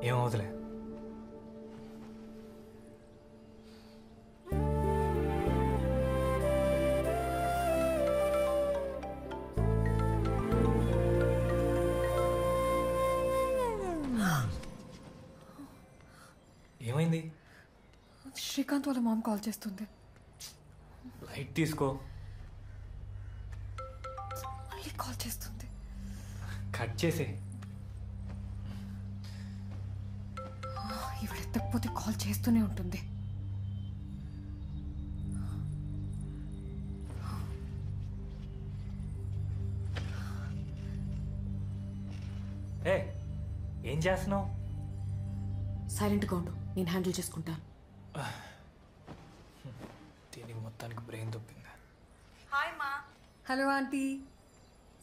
ఏమవుతులే. ఏమైంది? శ్రీకాంత్ వాళ్ళ ma'am call చేస్తుంది. లైట్ తీసుకో. మళ్ళీ కాల్ చేస్తుంది. కట్ చేసే. ఇవిడ ఎత్తకపోతే కాల్ చేస్తూనే ఉంటుంది. ఏం చేస్తున్నావు? సైలెంట్గా ఉండు, నేను హ్యాండిల్ చేసుకుంటాను. దీనికి మొత్తానికి బ్రెయిన్ దొప్పింది. హాయ్ మా. Hello aunty.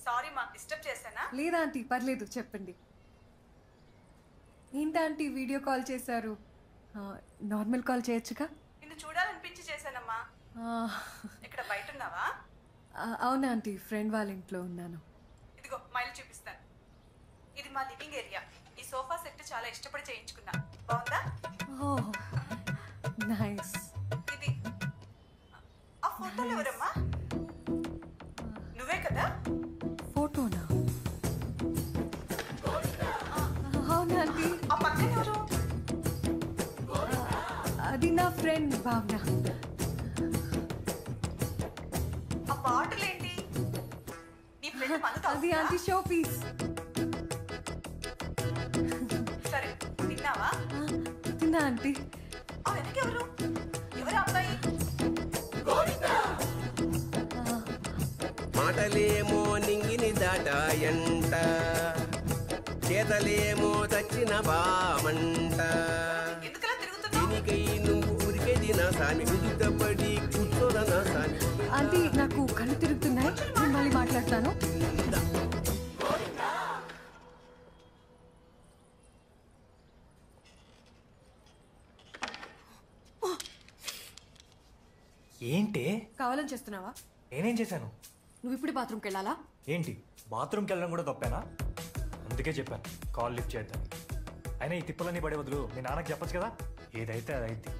సారీ మా, డిస్టర్బ్ చేశానా? లేదా ఆంటీ, పర్లేదు, చెప్పండి. ఏంటంటీ వీడియో కాల్ చేశారు? నార్మల్ కాల్ చేయొచ్చుగా? నిన్ను చూడాలనిపించి చేశానమ్మా. ఇక్కడ బయట ఉన్నావా? అవునా ఆంటీ, ఫ్రెండ్ వాళ్ళ ఇంట్లో ఉన్నాను. ఇదిగో మైలు చూపిస్తాను. ఇది మా లివింగ్ ఏరియా. ఈ సోఫా సెట్ చాలా ఇష్టపడి చేయించుకున్నా. బాగుందా? Oh nice. ఇది ఆ ఫోటోలు ఎవరమ్మా? నువ్వే కదా? ఫోటోనా? అవునా ఆంటీ. ఆ పక్కన ఎవరు? అది నా ఫ్రెండ్ భావన. ఆ బాటిల్ ఏంటి? నీ ఫ్రెండ్ మనతో? అది ఆంటీ షో పీస్. సరే, తిన్నావా? తిన్నా ఆంటీ. ఆ వెనకెవరు? ఎవరు అబ్బాయి? మాటలేమో నింగిని దాటాయంట, చేతలేమో తచ్చిన బామంట. ఎందుకలా తిరుగుతున్నావు? దీనికై నువ్వు ఊరికేది నా సామి, ఉద్దుపడి కూర్చోరా నా సామి. ఆంటీ నాకు కళ్ళు తిరుగుతున్నాయి, నేను మళ్ళీ మాట్లాడతాను. ఏంటి కావాలని చేస్తున్నావా? నేనేం చేశాను? నువ్వు ఇప్పుడు బాత్రూమ్కి వెళ్ళాలా? ఏంటి బాత్రూమ్కి వెళ్ళడం కూడా తప్పేనా? అందుకే చెప్పాను కాల్ లిఫ్ట్ చేద్దాం. అయినా ఈ తిప్పలన్నీ పడే బదులు మీ నాన్నకి చెప్పచ్చు కదా. ఏదైతే అదైతే.